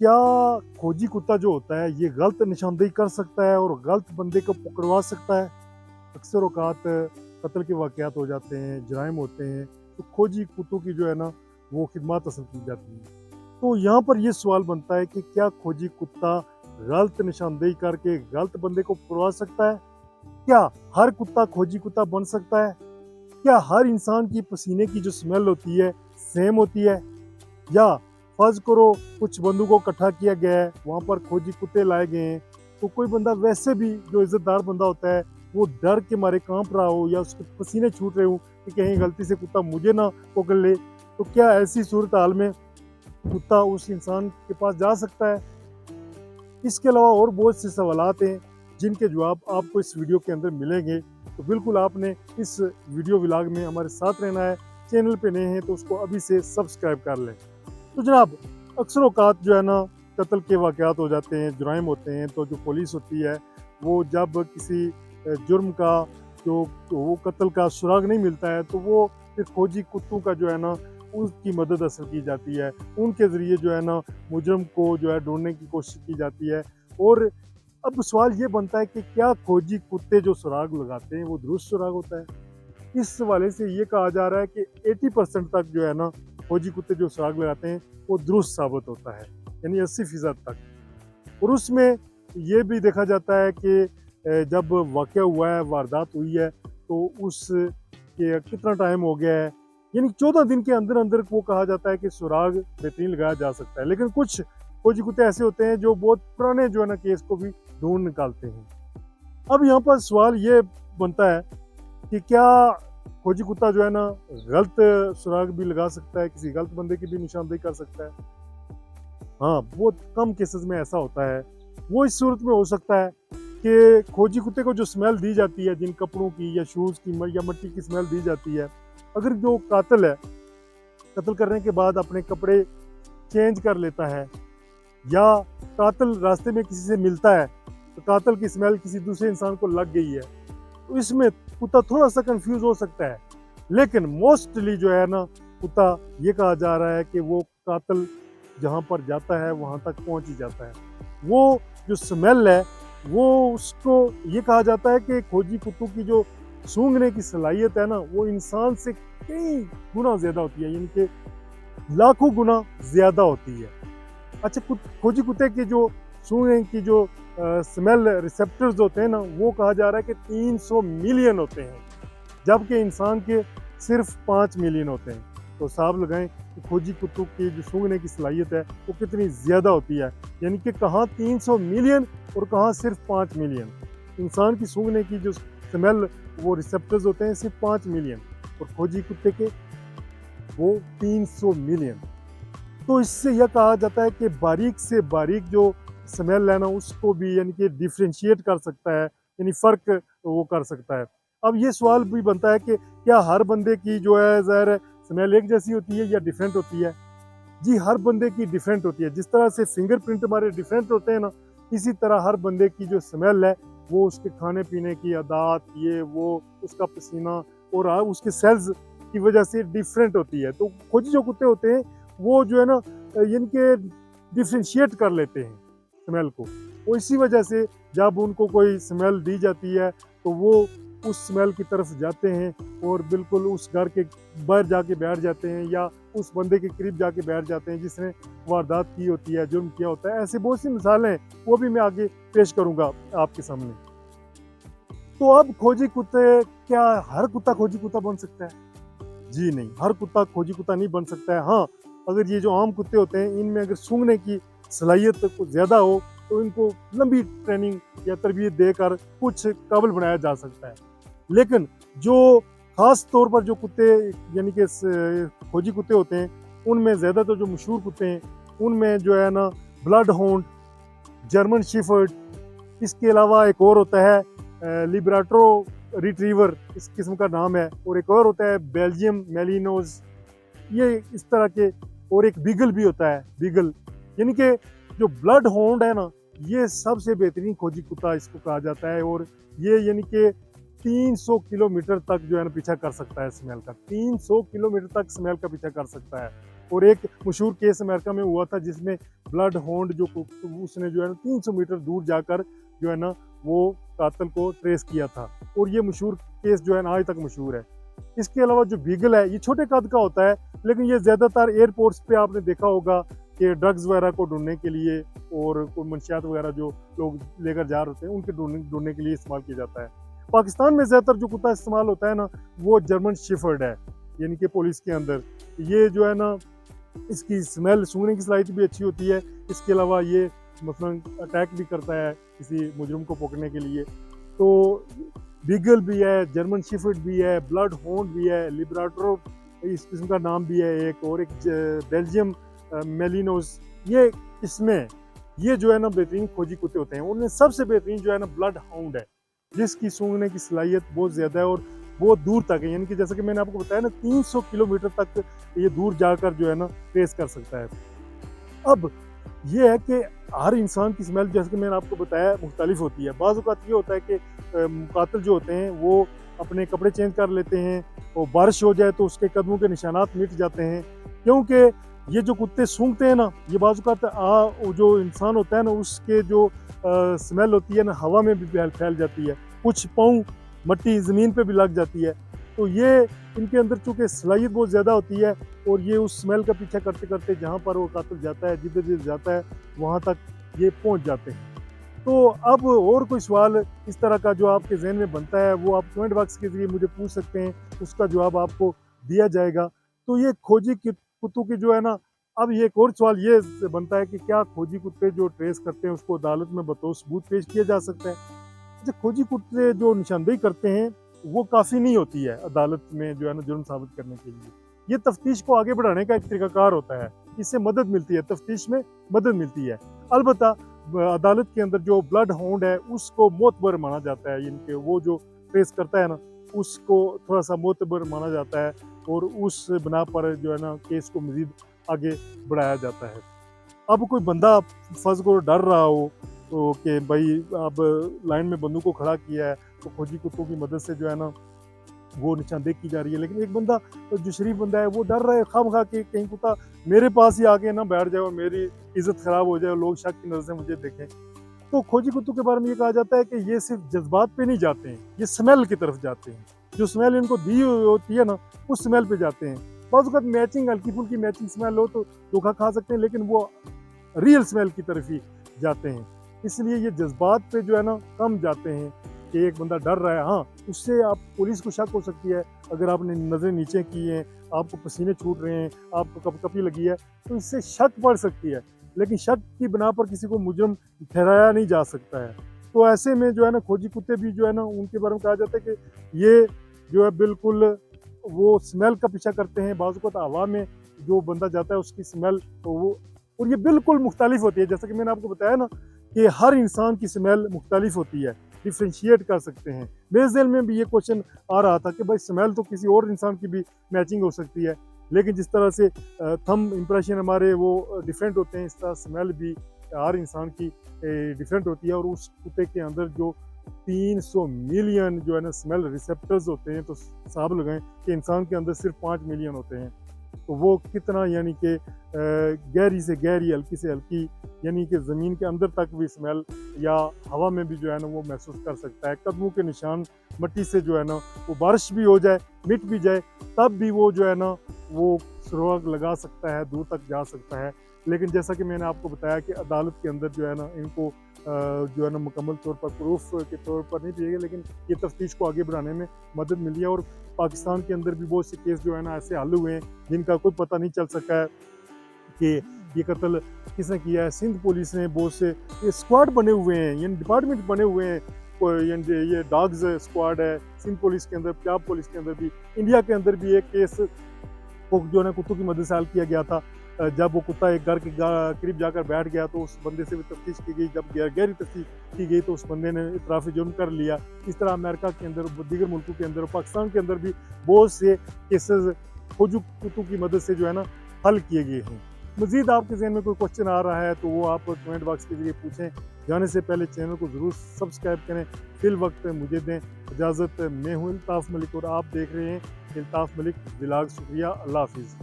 क्या खोजी कुत्ता जो होता है ये गलत निशानदेही कर सकता है और गलत बंदे को पकड़वा सकता है? अक्सर औकात कत्ल के वाक़यात हो जाते हैं, जराइम होते हैं, तो खोजी कुत्तों की जो है ना वो खिदमत हासिल की जाती है। तो यहाँ पर ये सवाल बनता है कि क्या खोजी कुत्ता गलत निशानदेही करके गलत बंदे को पकड़वा सकता है? क्या हर कुत्ता खोजी कुत्ता बन सकता है? क्या हर इंसान की पसीने की जो स्मेल होती है सेम होती है? या फर्ज करो कुछ बंदों को इकट्ठा किया गया है, वहाँ पर खोजी कुत्ते लाए गए हैं, तो कोई बंदा वैसे भी जो इज्जतदार बंदा होता है वो डर के मारे कांप रहा हो या उसके पसीने छूट रहे हो कि कहीं गलती से कुत्ता मुझे ना पकड़ ले, तो क्या ऐसी सूरत हाल में कुत्ता उस इंसान के पास जा सकता है? इसके अलावा और बहुत से सवालात हैं जिनके जवाब आपको इस वीडियो के अंदर मिलेंगे। तो बिल्कुल आपने इस वीडियो व्लॉग में हमारे साथ रहना है। चैनल पे नए हैं तो उसको अभी से सब्सक्राइब कर लें। तो जनाब, अक्सर औकात जो है ना कत्ल के वाक़यात हो जाते हैं, जुराइम होते हैं, तो जो पुलिस होती है वो जब किसी जुर्म का जो वो कत्ल का सुराग नहीं मिलता है तो वो फिर खोजी कुत्तों का जो है ना उसकी मदद हासिल की जाती है। उनके ज़रिए जो है ना मुजरिम को जो है ढूँढने की कोशिश की जाती है। और अब सवाल ये बनता है कि क्या खोजी कुत्ते जो सुराग लगाते हैं वो दुरुस्त सुराग होता है? इस हवाले से ये कहा जा रहा है कि 80% तक जो है ना फौजी कुत्ते जो सुराग लगाते हैं वो दुरुस्त साबित होता है, यानी 80% तक। और उसमें ये भी देखा जाता है कि जब वाक़या हुआ है, वारदात हुई है, तो उस के कितना टाइम हो गया है, यानी 14 दिन के अंदर अंदर वो कहा जाता है कि सुराग बेहतरीन लगाया जा सकता है। लेकिन कुछ फौजी कुत्ते ऐसे होते हैं जो बहुत पुराने जो है ना केस को भी ढूंढ निकालते हैं। अब यहाँ पर सवाल ये बनता है कि क्या खोजी कुत्ता जो है ना गलत सुराग भी लगा सकता है, किसी गलत बंदे की भी निशानदेही कर सकता है? हाँ, बहुत कम केसेस में ऐसा होता है। वो इस सूरत में हो सकता है कि खोजी कुत्ते को जो स्मेल दी जाती है जिन कपड़ों की या शूज़ की या मिट्टी की स्मेल दी जाती है, अगर जो कातिल है, कत्ल करने के बाद अपने कपड़े चेंज कर लेता है या कातिल रास्ते में किसी से मिलता है, तो कातिल की स्मेल किसी दूसरे इंसान को लग गई है, तो इसमें कुत्ता थोड़ा-सा कन्फ्यूज़ हो सकता है। लेकिन मोस्टली जो है ना कुत्ता ये कहा जा रहा है कि वो कातिल जहाँ पर जाता है वहाँ तक पहुँच ही जाता है। वो जो स्मेल है वो उसको ये कहा जाता है कि खोजी कुत्तों की जो सूँघने की सलाहियत है ना वो इंसान से कई गुना ज़्यादा होती है, यानी कि लाखों गुना ज़्यादा होती है। अच्छा, खोजी कुत्ते की जो सूंघने की जो स्मेल रिसेप्टर्स होते हैं ना वो कहा जा रहा है कि 300 मिलियन होते हैं, जबकि इंसान के सिर्फ 5 मिलियन होते हैं। तो हिसाब लगाएं कि खोजी कुत्तों की जो सूंघने की सलाहियत है वो कितनी ज़्यादा होती है, यानी कि कहाँ 300 मिलियन और कहाँ सिर्फ 5 मिलियन। इंसान की सूंघने की जो स्मेल वो रिसेप्टर्स होते हैं सिर्फ 5 मिलियन और खोजी कुत्ते के वो 300 मिलियन। तो इससे यह कहा जाता है कि बारीक से बारीक जो स्मेल है ना उसको भी यानी कि डिफ्रेंशिएट कर सकता है, यानी फ़र्क वो कर सकता है। अब ये सवाल भी बनता है कि क्या हर बंदे की जो है ज़ाहिर स्मेल एक जैसी होती है या डिफरेंट होती है? जी, हर बंदे की डिफरेंट होती है। जिस तरह से फिंगरप्रिंट हमारे डिफरेंट होते हैं ना, इसी तरह हर बंदे की जो स्मेल है वो उसके खाने-पीने की आदत, ये वो, उसका पसीना और उसके सेल्स की वजह से डिफरेंट होती है। तो खोजी जो कुत्ते होते हैं वो जो है ना इनके डिफरेंशिएट कर लेते हैं स्मेल को। वो इसी वजह से जब उनको कोई स्मेल दी जाती है तो वो उस स्मेल की तरफ जाते हैं और बिल्कुल उस घर के बाहर जाके बैठ जाते हैं या उस बंदे के करीब जाके बैठ जाते हैं जिसने वारदात की होती है, जुर्म किया होता है। ऐसी बहुत सी मिसालें हैं, वो भी मैं आगे पेश करूँगा आपके सामने। तो अब खोजी कुत्ते, क्या हर कुत्ता खोजी कुत्ता बन सकता है? जी नहीं, हर कुत्ता खोजी कुत्ता नहीं बन सकता है। हाँ, अगर ये जो आम कुत्ते होते हैं इनमें अगर सूंघने की सलाहियत कुछ ज़्यादा हो तो इनको लंबी ट्रेनिंग या तरबियत देकर कुछ काबिल बनाया जा सकता है। लेकिन जो ख़ास तौर पर जो कुत्ते यानी कि खोजी कुत्ते होते हैं उनमें ज़्यादातर जो मशहूर कुत्ते हैं उनमें जो है ना ब्लड हाउंड, जर्मन शेफर्ड, इसके अलावा एक और होता है लिब्राटो रिट्रीवर, इस किस्म का नाम है, और एक और होता है बेल्जियम मेलिनोज, ये इस तरह के, और एक बीगल भी होता है, बीगल। यानी कि जो ब्लड हाउंड है ना ये सबसे बेहतरीन खोजी कुत्ता इसको कहा जाता है और ये यानी कि 300 किलोमीटर तक जो है ना पीछा कर सकता है स्मेल का, 300 किलोमीटर तक स्मेल का पीछा कर सकता है। और एक मशहूर केस अमेरिका में हुआ था जिसमें ब्लड होंड जो उसने जो है ना 300 मीटर दूर जाकर जो है ना वो कातिल को ट्रेस किया था, और ये मशहूर केस जो है ना आज तक मशहूर है। इसके अलावा जो बीगल है ये छोटे कद का होता है, लेकिन ये ज़्यादातर एयरपोर्ट्स पे आपने देखा होगा कि ड्रग्स वगैरह को ढूंढने के लिए और कोई मंशियात वगैरह जो लोग लेकर जा रहे होते हैं उनके ढूंढने के लिए इस्तेमाल किया जाता है। पाकिस्तान में ज़्यादातर जो कुत्ता इस्तेमाल होता है ना वो जर्मन शेफर्ड है, यानी कि पुलिस के अंदर। ये जो है ना इसकी स्मेल सूंघने की सलाहियत भी अच्छी होती है। इसके अलावा ये मसलन अटैक भी करता है किसी मुजरिम को पकड़ने के लिए। तो बीगल भी है, जर्मन शेफर्ड भी है, ब्लड होंड भी है, लिब्राडोर इस किस्म का नाम भी है एक, और एक बेल्जियम मेलिनोस। ये इसमें ये जो है ना बेहतरीन खोजी कुत्ते होते हैं। उनमें सबसे बेहतरीन जो है ना ब्लड हाउंड है, जिसकी सूंघने की सलाहियत बहुत ज़्यादा है और बहुत दूर तक है, यानी कि जैसा कि मैंने आपको बताया ना 300 किलोमीटर तक ये दूर जाकर जो है ना ट्रेस कर सकता है। अब ये है कि हर इंसान की स्मेल जैसे कि मैंने आपको बताया मुख्तलिफ होती है। बाज़ औक़ात ये होता है कि कातिल जो होते हैं वो अपने कपड़े चेंज कर लेते हैं, और बारिश हो जाए तो उसके कदमों के निशानात मिट जाते हैं, क्योंकि ये जो कुत्ते सूंघते हैं ना ये बाज़ औक़ात जो इंसान होता है ना उसके जो स्मेल होती है ना हवा में भी फैल जाती है, कुछ पाँव मट्टी ज़मीन पे भी लग जाती है। तो ये इनके अंदर चूँकि सलाहियत बहुत ज़्यादा होती है, और ये उस स्मेल का पीछा करते करते जहाँ पर वो कातिल जाता है, जिधर जिधर जाता है वहाँ तक ये पहुँच जाते हैं। तो अब और कोई सवाल इस तरह का जो आपके जहन में बनता है वो आप कमेंट बॉक्स के ज़रिए मुझे पूछ सकते हैं, उसका जवाब आपको दिया जाएगा। तो ये खोजी कुत्तों की जो है ना, अब ये एक और सवाल ये बनता है कि क्या खोजी कुत्ते जो ट्रेस करते हैं उसको अदालत में बतौर सबूत पेश किया जा सकता है? अच्छा, खोजी कुत्ते जो निशानदेही करते हैं वो काफ़ी नहीं होती है अदालत में जो है ना जुर्म साबित करने के लिए। ये तफ्तीश को आगे बढ़ाने का एक तरीकाकार होता है, इससे मदद मिलती है, तफ्तीश में मदद मिलती है। अलबत्ता अदालत के अंदर जो ब्लड हाउंड है उसको मोतबर माना जाता है, यानी कि वो जो ट्रेस करता है ना उसको थोड़ा सा मोतबर माना जाता है, और उस बिना पर जो है ना केस को मज़ीद आगे बढ़ाया जाता है। अब कोई बंदा फर्ज को डर रहा हो तो कि भाई अब लाइन में बंदूक को खड़ा किया है तो खोजी कुत्तों की मदद से जो है ना वो निशानदेही की जा रही है, लेकिन एक बंदा जो शरीफ बंदा है वो डर रहा है खामखा कि कहीं कुत्ता मेरे पास ही आके ना बैठ जाए और मेरी इज्जत खराब हो जाए और लोग शक की नज़र से मुझे देखें। तो खोजी कुत्तों के बारे में ये कहा जाता है कि ये सिर्फ जज्बात पे नहीं जाते हैं, ये स्मेल की तरफ जाते हैं। जो स्मेल इनको दी होती है ना उस स्मेल पे जाते हैं। बाज़ वक़्त मैचिंग हल्की फुल्की मैचिंग स्मेल हो तो धोखा खा सकते हैं, लेकिन वो रियल स्मेल की तरफ ही जाते हैं। इसलिए ये जज्बात पे जो है ना कम जाते हैं कि एक बंदा डर रहा है। हाँ, उससे आप पुलिस को शक हो सकती है, अगर आपने नज़रें नीचे की हैं, आपको पसीने छूट रहे हैं, आपको कपकपी लगी है, तो इससे शक पड़ सकती है, लेकिन शक की बिना पर किसी को मुजरिम ठहराया नहीं जा सकता है। तो ऐसे में जो है ना खोजी कुत्ते भी जो है ना उनके बारे में कहा जाता है कि ये जो है बिल्कुल वो स्मेल का पीछा करते हैं। बाज़ वक़्त हवा में जो बंदा जाता है उसकी स्मेल तो वो, और ये बिल्कुल मुख्तलिफ होती है। जैसा कि मैंने आपको बताया ना कि हर इंसान की स्मेल मुख्तलिफ होती है, डिफ्रेंशिएट कर सकते हैं। मेरे ज़हन में भी ये क्वेश्चन आ रहा था कि भाई स्मेल तो किसी और इंसान की भी मैचिंग हो सकती है, लेकिन जिस तरह से थंब इम्प्रेशन हमारे वो डिफरेंट होते हैं, इस तरह स्मेल भी हर इंसान की डिफरेंट होती है। और उस कुत्ते के अंदर जो 300 मिलियन जो है ना स्मेल रिसेप्टर्स होते हैं, तो हिसाब लगाएं कि इंसान के अंदर सिर्फ 5 मिलियन होते हैं, तो वो कितना यानी कि गहरी से गहरी, हल्की से हल्की, यानी कि ज़मीन के अंदर तक भी स्मेल या हवा में भी जो है ना वो महसूस कर सकता है। कदमों के निशान मट्टी से जो है ना वो बारिश भी हो जाए, मिट भी जाए, तब भी वो जो है ना वो सुराग लगा सकता है, दूर तक जा सकता है। लेकिन जैसा कि मैंने आपको बताया कि अदालत के अंदर जो है ना इनको जो है ना मुकम्मल तौर पर प्रूफ के तौर पर नहीं दिए गए, लेकिन ये तफ्तीश को आगे बढ़ाने में मदद मिली है। और पाकिस्तान के अंदर भी बहुत से केस जो है ना ऐसे हल हुए हैं जिनका कोई पता नहीं चल सका है कि ये कत्ल किसने किया है। सिंध पुलिस ने बहुत से ये स्क्वाड बने हुए हैं, यानी डिपार्टमेंट बने हुए हैं, ये डॉग्स स्क्वाड है सिंध पुलिस के अंदर, पंजाब पुलिस के अंदर भी। इंडिया के अंदर भी एक केस को जो है ना कुत्तों की मदद से हल किया गया था। जब वो कुत्ता एक घर के करीब जाकर बैठ गया तो उस बंदे से भी तफ्तीश की गई, जब गहरी तफ्तीश की गई तो उस बंदे ने इतराफ़ जुर्म कर लिया। इस तरह अमेरिका के अंदर, दीगर मुल्कों के अंदर, पाकिस्तान के अंदर भी बहुत से केसेस खोजी कुत्तों की मदद से जो है ना हल किए गए हैं। मज़ीद आपके जहन में कोई क्वेश्चन आ रहा है तो वो आप कमेंट बॉक्स के जरिए पूछें। जाने से पहले चैनल को ज़रूर सब्सक्राइब करें। फिल वक्त मुझे दें इजाज़त। मैं हूँ इल्ताफ़ मलिक और आप देख रहे हैं इल्ताफ़ मलिक व्लॉग। शुक्रिया, अल्लाह हाफ़िज़।